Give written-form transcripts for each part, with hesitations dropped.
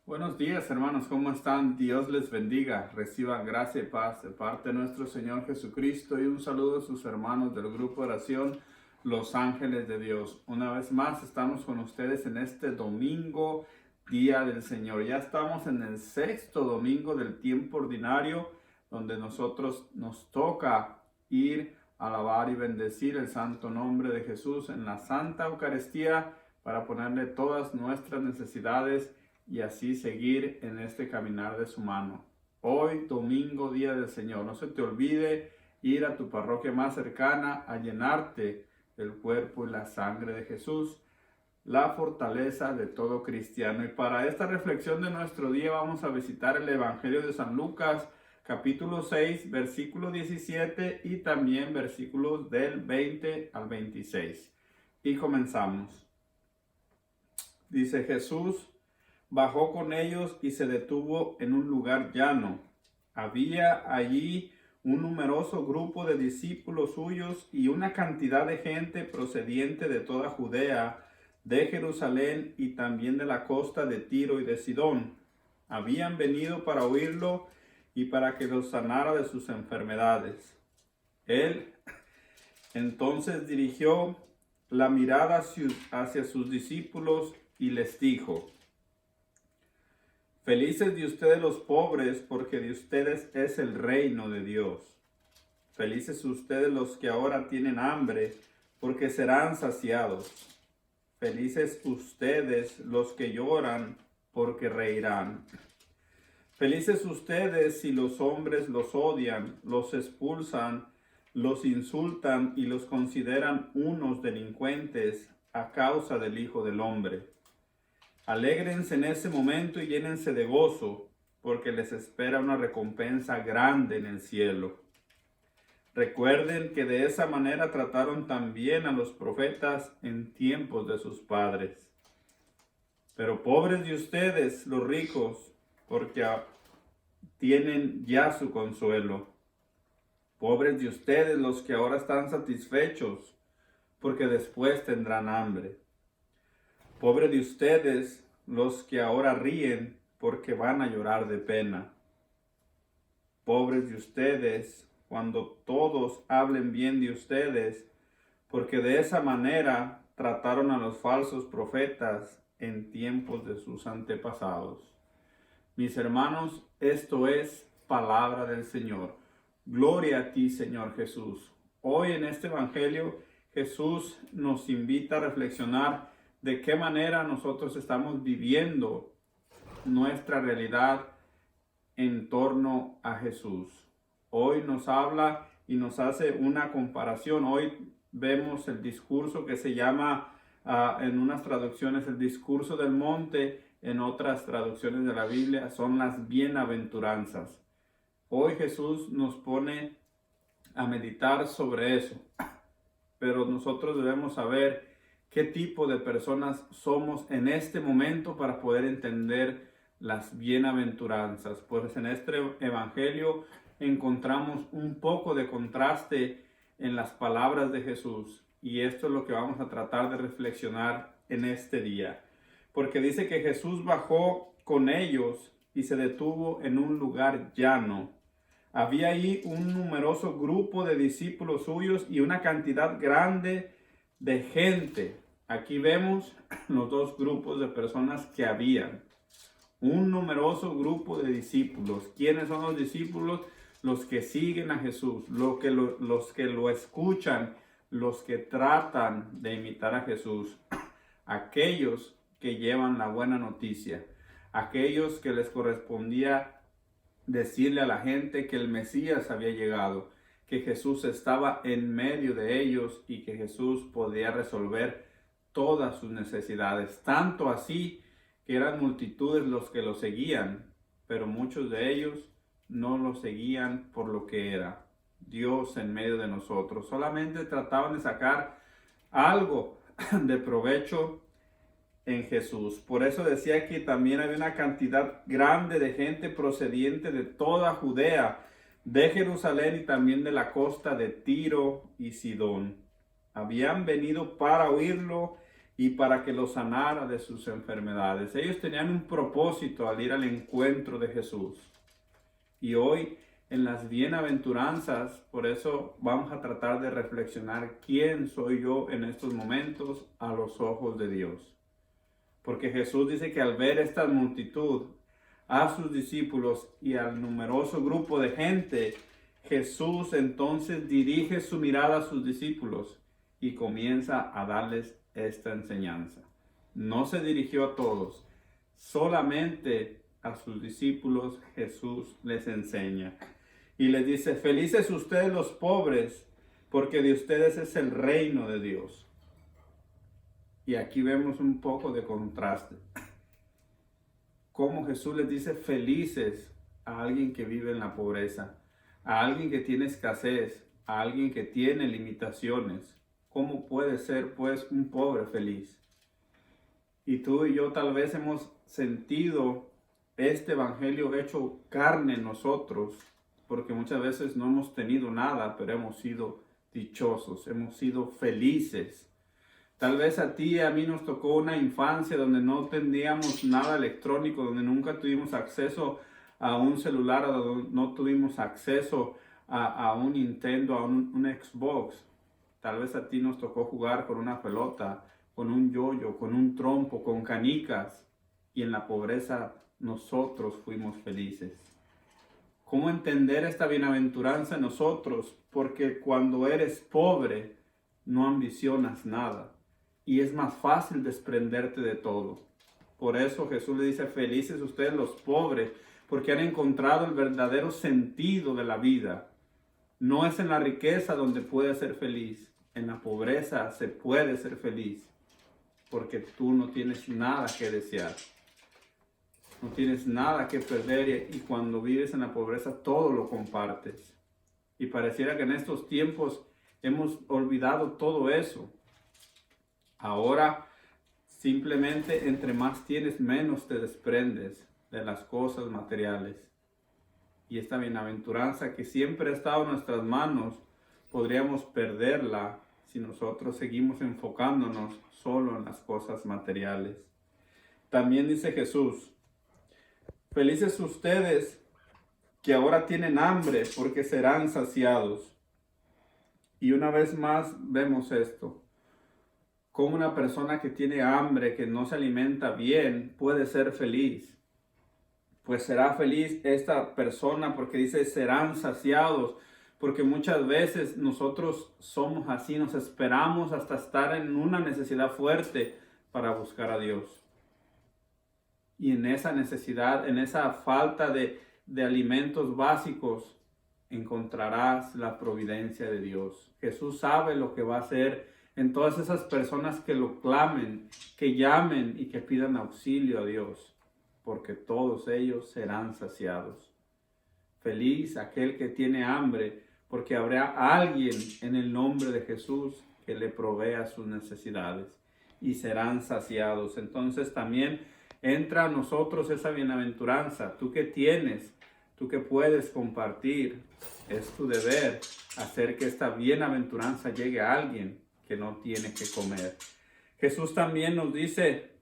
Buenos días, hermanos, ¿cómo están? Dios les bendiga. Reciban gracia y paz de parte de nuestro Señor Jesucristo y un saludo a sus hermanos del grupo de oración Los Ángeles de Dios. Una vez más estamos con ustedes en este domingo, Día del Señor. Ya estamos en el sexto domingo del tiempo ordinario, donde nosotros nos toca ir a alabar y bendecir el santo nombre de Jesús en la Santa Eucaristía para ponerle todas nuestras necesidades y así seguir en este caminar de su mano. Hoy, domingo, día del Señor, no se te olvide ir a tu parroquia más cercana a llenarte del cuerpo y la sangre de Jesús, la fortaleza de todo cristiano. Y para esta reflexión de nuestro día vamos a visitar el Evangelio de San Lucas, capítulo 6, versículo 17 y también versículos del 20 al 26. Y comenzamos. Dice: Jesús bajó con ellos y se detuvo en un lugar llano. Había allí un numeroso grupo de discípulos suyos y una cantidad de gente procediente de toda Judea, de Jerusalén y también de la costa de Tiro y de Sidón. Habían venido para oírlo y para que los sanara de sus enfermedades. Él entonces dirigió la mirada hacia sus discípulos y les dijo: Felices de ustedes los pobres, porque de ustedes es el reino de Dios. Felices ustedes los que ahora tienen hambre, porque serán saciados. Felices ustedes los que lloran, porque reirán. Felices ustedes si los hombres los odian, los expulsan, los insultan y los consideran unos delincuentes a causa del Hijo del Hombre. Alégrense en ese momento y llénense de gozo, porque les espera una recompensa grande en el cielo. Recuerden que de esa manera trataron también a los profetas en tiempos de sus padres. Pero pobres de ustedes, los ricos, porque tienen ya su consuelo. Pobres de ustedes, los que ahora están satisfechos, porque después tendrán hambre. Pobres de ustedes, los que ahora ríen, porque van a llorar de pena. Pobres de ustedes, cuando todos hablen bien de ustedes, porque de esa manera trataron a los falsos profetas en tiempos de sus antepasados. Mis hermanos, esto es palabra del Señor. Gloria a ti, Señor Jesús. Hoy en este Evangelio, Jesús nos invita a reflexionar de qué manera nosotros estamos viviendo nuestra realidad en torno a Jesús. Hoy nos habla y nos hace una comparación. Hoy vemos el discurso que se llama, en unas traducciones, el discurso del monte. En otras traducciones de la Biblia son las bienaventuranzas. Hoy Jesús nos pone a meditar sobre eso. Pero nosotros debemos saber qué tipo de personas somos en este momento para poder entender las bienaventuranzas. Pues en este evangelio encontramos un poco de contraste en las palabras de Jesús, y esto es lo que vamos a tratar de reflexionar en este día. Porque dice que Jesús bajó con ellos y se detuvo en un lugar llano. Había ahí un numeroso grupo de discípulos suyos y una cantidad grande de gente. Aquí vemos los dos grupos de personas que habían. Un numeroso grupo de discípulos. ¿Quiénes son los discípulos? Los que siguen a Jesús, los que lo escuchan, los que tratan de imitar a Jesús. Aquellos que llevan la buena noticia. Aquellos que les correspondía decirle a la gente que el Mesías había llegado, que Jesús estaba en medio de ellos y que Jesús podía resolver todas sus necesidades. Tanto así que eran multitudes los que lo seguían, pero muchos de ellos no lo seguían por lo que era Dios en medio de nosotros. Solamente trataban de sacar algo de provecho en Jesús. Por eso decía que también había una cantidad grande de gente procediente de toda Judea, de Jerusalén y también de la costa de Tiro y Sidón. Habían venido para oírlo y para que los sanara de sus enfermedades. Ellos tenían un propósito al ir al encuentro de Jesús. Y hoy en las bienaventuranzas, por eso vamos a tratar de reflexionar quién soy yo en estos momentos a los ojos de Dios. Porque Jesús dice que al ver esta multitud, a sus discípulos y al numeroso grupo de gente, Jesús entonces dirige su mirada a sus discípulos y comienza a darles esta enseñanza. No se dirigió a todos, solamente a sus discípulos Jesús les enseña. Y les dice, felices ustedes los pobres, porque de ustedes es el reino de Dios. Y aquí vemos un poco de contraste. Cómo Jesús les dice felices a alguien que vive en la pobreza, a alguien que tiene escasez, a alguien que tiene limitaciones. ¿Cómo puede ser pues un pobre feliz? Y tú y yo tal vez hemos sentido este evangelio hecho carne en nosotros, porque muchas veces no hemos tenido nada, pero hemos sido dichosos, hemos sido felices. Tal vez a ti y a mí nos tocó una infancia donde no teníamos nada electrónico, donde nunca tuvimos acceso a un celular, donde no tuvimos acceso a un Nintendo, a un Xbox. Tal vez a ti nos tocó jugar con una pelota, con un yoyo, con un trompo, con canicas. Y en la pobreza nosotros fuimos felices. ¿Cómo entender esta bienaventuranza en nosotros? Porque cuando eres pobre, no ambicionas nada. Y es más fácil desprenderte de todo. Por eso Jesús le dice, felices ustedes los pobres, porque han encontrado el verdadero sentido de la vida. No es en la riqueza donde puedes ser feliz. En la pobreza se puede ser feliz, porque tú no tienes nada que desear. No tienes nada que perder y cuando vives en la pobreza todo lo compartes. Y pareciera que en estos tiempos hemos olvidado todo eso. Ahora simplemente entre más tienes, menos te desprendes de las cosas materiales. Y esta bienaventuranza que siempre ha estado en nuestras manos, podríamos perderla si nosotros seguimos enfocándonos solo en las cosas materiales. También dice Jesús, felices ustedes que ahora tienen hambre porque serán saciados. Y una vez más vemos esto. Cómo una persona que tiene hambre, que no se alimenta bien, puede ser feliz. Pues será feliz esta persona porque dice serán saciados. Porque muchas veces nosotros somos así, nos esperamos hasta estar en una necesidad fuerte para buscar a Dios. Y en esa necesidad, en esa falta de alimentos básicos, encontrarás la providencia de Dios. Jesús sabe lo que va a hacer en todas esas personas que lo clamen, que llamen y que pidan auxilio a Dios, porque todos ellos serán saciados. Feliz aquel que tiene hambre, porque habrá alguien en el nombre de Jesús que le provea sus necesidades y serán saciados. Entonces también entra a nosotros esa bienaventuranza. Tú que tienes, tú que puedes compartir, es tu deber hacer que esta bienaventuranza llegue a alguien que no tiene que comer. Jesús también nos dice,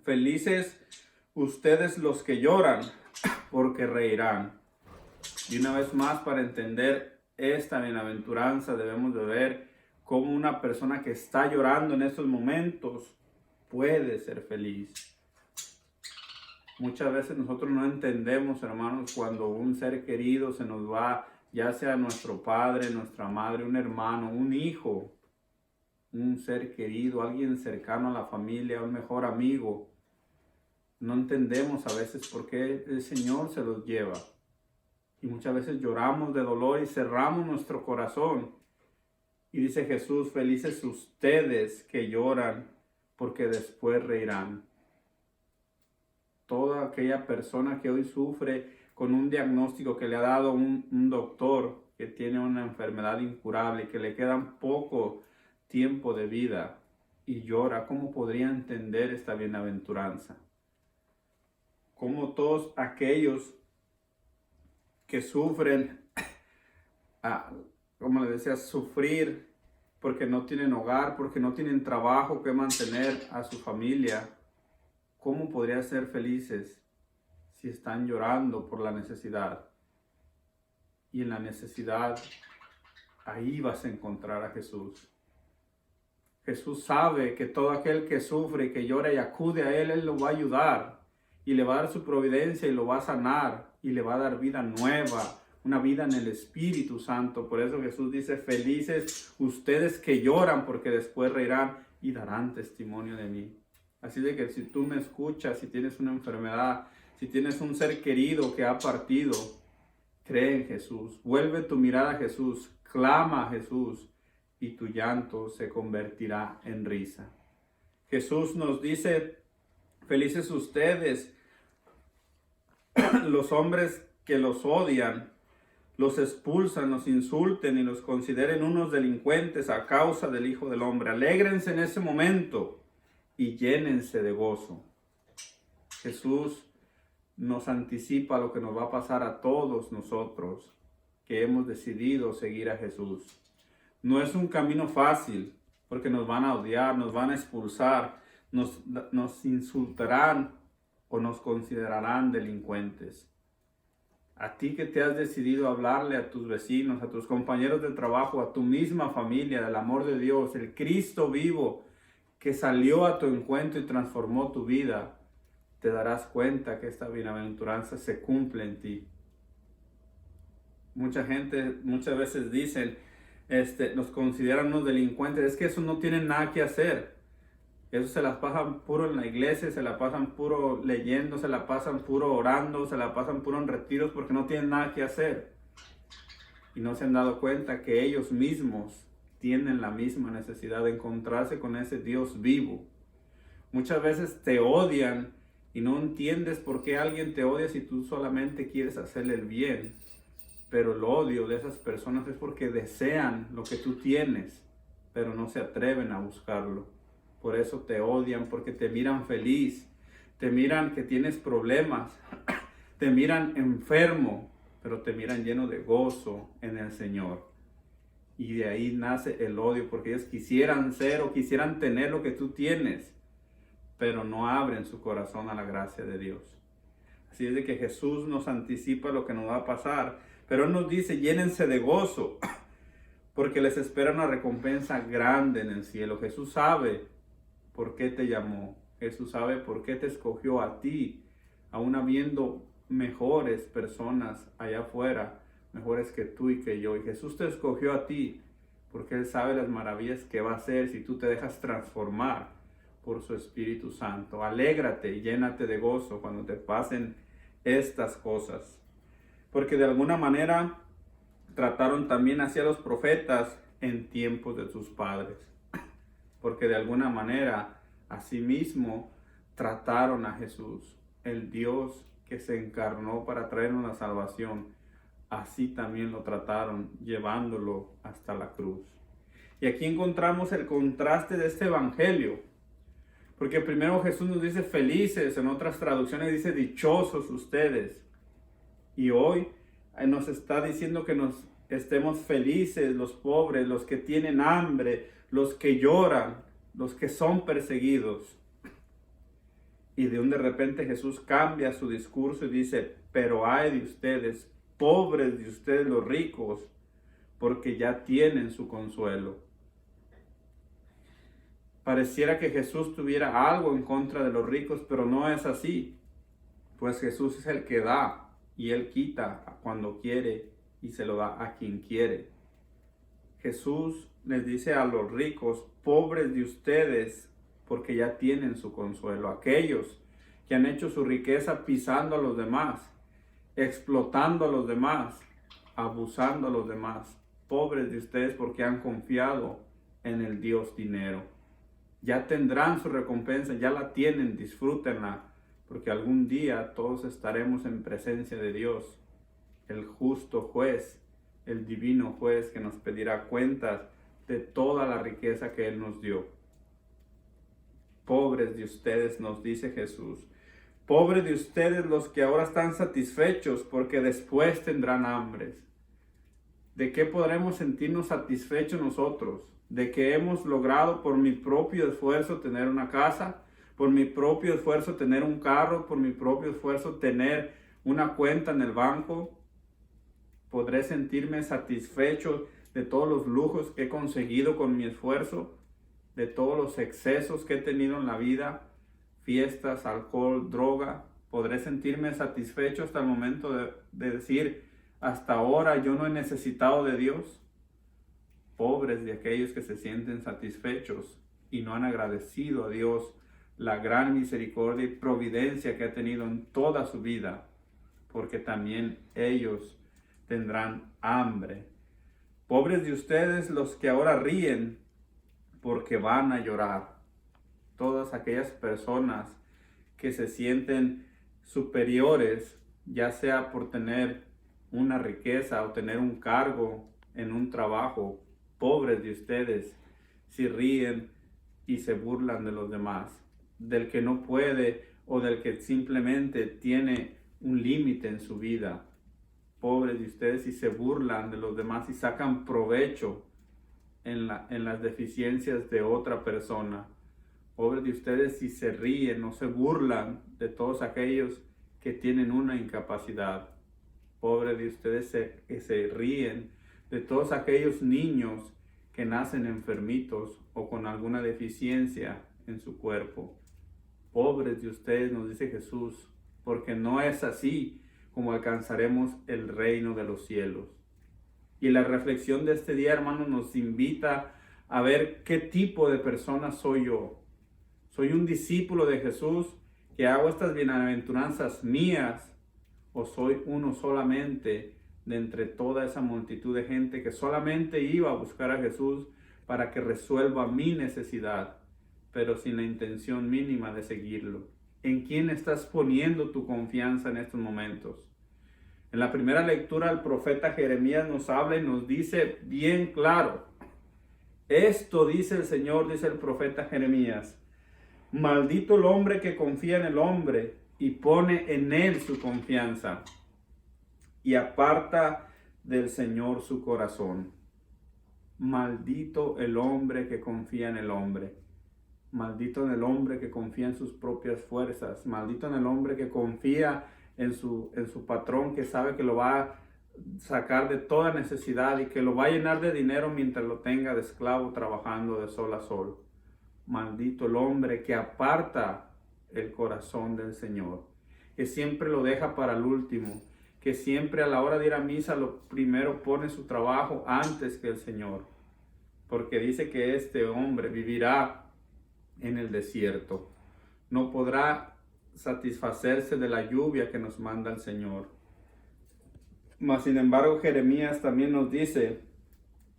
felices ustedes los que lloran, porque reirán. Y una vez más, para entender esta bienaventuranza, debemos de ver cómo una persona que está llorando en estos momentos puede ser feliz. Muchas veces nosotros no entendemos, hermanos, cuando un ser querido se nos va, ya sea nuestro padre, nuestra madre, un hermano, un hijo, un ser querido, alguien cercano a la familia, un mejor amigo. No entendemos a veces por qué el Señor se los lleva. Y muchas veces lloramos de dolor y cerramos nuestro corazón. Y dice Jesús, felices ustedes que lloran, porque después reirán. Toda aquella persona que hoy sufre con un diagnóstico que le ha dado un doctor, que tiene una enfermedad incurable y que le quedan poco tiempo de vida y llora, ¿cómo podría entender esta bienaventuranza? Como todos aquellos que sufren, como les decía, sufrir porque no tienen hogar, porque no tienen trabajo que mantener a su familia, ¿cómo podrían ser felices si están llorando por la necesidad? Y en la necesidad, ahí vas a encontrar a Jesús. Jesús sabe que todo aquel que sufre y que llora y acude a Él lo va a ayudar. Y le va a dar su providencia y lo va a sanar. Y le va a dar vida nueva, una vida en el Espíritu Santo. Por eso Jesús dice, felices ustedes que lloran, porque después reirán y darán testimonio de mí. Así de que si tú me escuchas, si tienes una enfermedad, si tienes un ser querido que ha partido, cree en Jesús. Vuelve tu mirada a Jesús. Clama a Jesús. Y tu llanto se convertirá en risa. Jesús nos dice, felices ustedes, los hombres que los odian, los expulsan, los insulten y los consideren unos delincuentes a causa del Hijo del Hombre. Alégrense en ese momento y llénense de gozo. Jesús nos anticipa lo que nos va a pasar a todos nosotros que hemos decidido seguir a Jesús. No es un camino fácil, porque nos van a odiar, nos van a expulsar, nos insultarán o nos considerarán delincuentes. A ti que te has decidido hablarle a tus vecinos, a tus compañeros de trabajo, a tu misma familia, del amor de Dios, el Cristo vivo que salió a tu encuentro y transformó tu vida, te darás cuenta que esta bienaventuranza se cumple en ti. Mucha gente muchas veces dicen, nos consideran unos delincuentes. Es que eso no tienen nada que hacer. Eso se las pasan puro en la iglesia, se la pasan puro leyendo, se la pasan puro orando, se la pasan puro en retiros porque no tienen nada que hacer. Y no se han dado cuenta que ellos mismos tienen la misma necesidad de encontrarse con ese Dios vivo. Muchas veces te odian y no entiendes por qué alguien te odia si tú solamente quieres hacerle el bien. Pero el odio de esas personas es porque desean lo que tú tienes, pero no se atreven a buscarlo. Por eso te odian, porque te miran feliz, te miran que tienes problemas, te miran enfermo, pero te miran lleno de gozo en el Señor. Y de ahí nace el odio, porque ellos quisieran ser o quisieran tener lo que tú tienes, pero no abren su corazón a la gracia de Dios. Así es de que Jesús nos anticipa lo que nos va a pasar. Pero Él nos dice, llénense de gozo, porque les espera una recompensa grande en el cielo. Jesús sabe por qué te llamó. Jesús sabe por qué te escogió a ti, aún habiendo mejores personas allá afuera, mejores que tú y que yo. Y Jesús te escogió a ti, porque Él sabe las maravillas que va a hacer si tú te dejas transformar por su Espíritu Santo. Alégrate y llénate de gozo cuando te pasen estas cosas. Porque de alguna manera trataron también así a los profetas en tiempos de sus padres. Porque de alguna manera asimismo trataron a Jesús, el Dios que se encarnó para traernos la salvación. Así también lo trataron, llevándolo hasta la cruz. Y aquí encontramos el contraste de este evangelio. Porque primero Jesús nos dice felices, en otras traducciones dice dichosos ustedes. Y hoy nos está diciendo que nos estemos felices, los pobres, los que tienen hambre, los que lloran, los que son perseguidos. Y de repente Jesús cambia su discurso y dice, pero ay de ustedes, pobres de ustedes los ricos, porque ya tienen su consuelo. Pareciera que Jesús tuviera algo en contra de los ricos, pero no es así. Pues Jesús es el que da. Y Él quita cuando quiere y se lo da a quien quiere. Jesús les dice a los ricos, pobres de ustedes, porque ya tienen su consuelo. Aquellos que han hecho su riqueza pisando a los demás, explotando a los demás, abusando a los demás. Pobres de ustedes porque han confiado en el Dios dinero. Ya tendrán su recompensa, ya la tienen, disfrútenla. Porque algún día todos estaremos en presencia de Dios, el justo juez, el divino juez que nos pedirá cuentas de toda la riqueza que Él nos dio. Pobres de ustedes, nos dice Jesús. Pobres de ustedes los que ahora están satisfechos, porque después tendrán hambre. ¿De qué podremos sentirnos satisfechos nosotros? de que hemos logrado por mi propio esfuerzo tener una casa, por mi propio esfuerzo tener un carro, por mi propio esfuerzo tener una cuenta en el banco. Podré sentirme satisfecho de todos los lujos que he conseguido con mi esfuerzo, de todos los excesos que he tenido en la vida, fiestas, alcohol, droga. Podré sentirme satisfecho hasta el momento de decir, hasta ahora yo no he necesitado de Dios. Pobres de aquellos que se sienten satisfechos y no han agradecido a Dios la gran misericordia y providencia que ha tenido en toda su vida, porque también ellos tendrán hambre. Pobres de ustedes los que ahora ríen, porque van a llorar. Todas aquellas personas que se sienten superiores, ya sea por tener una riqueza o tener un cargo en un trabajo, pobres de ustedes si ríen y se burlan de los demás, del que no puede o del que simplemente tiene un límite en su vida. Pobres de ustedes si se burlan de los demás y sacan provecho en las deficiencias de otra persona. Pobres de ustedes si se ríen o se burlan de todos aquellos que tienen una incapacidad. Pobres de ustedes que se ríen de todos aquellos niños que nacen enfermitos o con alguna deficiencia en su cuerpo. Pobres de ustedes, nos dice Jesús, porque no es así como alcanzaremos el reino de los cielos. Y la reflexión de este día, hermanos, nos invita a ver qué tipo de persona soy yo. ¿Soy un discípulo de Jesús que hago estas bienaventuranzas mías? ¿O soy uno solamente de entre toda esa multitud de gente que solamente iba a buscar a Jesús para que resuelva mi necesidad, pero sin la intención mínima de seguirlo? ¿En quién estás poniendo tu confianza en estos momentos? En la primera lectura, el profeta Jeremías nos habla y nos dice bien claro: esto dice el Señor, dice el profeta Jeremías: maldito el hombre que confía en el hombre y pone en él su confianza, y aparta del Señor su corazón. Maldito el hombre que confía en el hombre. Maldito en el hombre que confía en sus propias fuerzas. Maldito en el hombre que confía en su patrón, que sabe que lo va a sacar de toda necesidad y que lo va a llenar de dinero mientras lo tenga de esclavo trabajando de sol a sol. Maldito el hombre que aparta el corazón del Señor, que siempre lo deja para el último, que siempre a la hora de ir a misa lo primero pone su trabajo antes que el Señor, porque dice que este hombre vivirá en el desierto, no podrá satisfacerse de la lluvia que nos manda el Señor. Mas sin embargo, Jeremías también nos dice: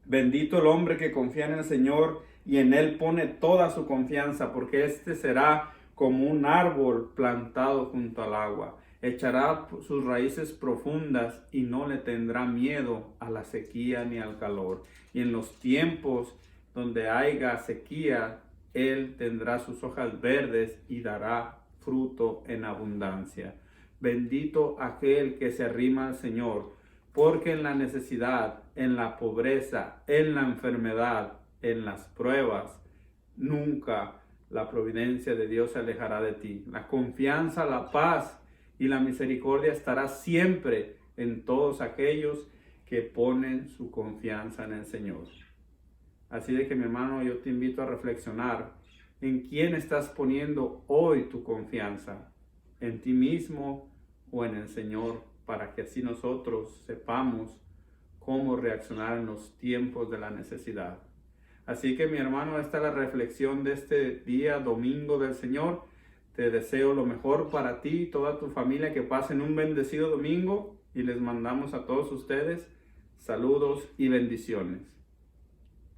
bendito el hombre que confía en el Señor y en él pone toda su confianza, porque éste será como un árbol plantado junto al agua, echará sus raíces profundas y no le tendrá miedo a la sequía ni al calor. Y en los tiempos donde haya sequía, él tendrá sus hojas verdes y dará fruto en abundancia. Bendito aquel que se arrima al Señor, porque en la necesidad, en la pobreza, en la enfermedad, en las pruebas, nunca la providencia de Dios se alejará de ti. La confianza, la paz y la misericordia estará siempre en todos aquellos que ponen su confianza en el Señor. Así de que, mi hermano, yo te invito a reflexionar en quién estás poniendo hoy tu confianza, en ti mismo o en el Señor, para que así nosotros sepamos cómo reaccionar en los tiempos de la necesidad. Así que, mi hermano, esta es la reflexión de este día, domingo del Señor. Te deseo lo mejor para ti y toda tu familia, que pasen un bendecido domingo, y les mandamos a todos ustedes saludos y bendiciones.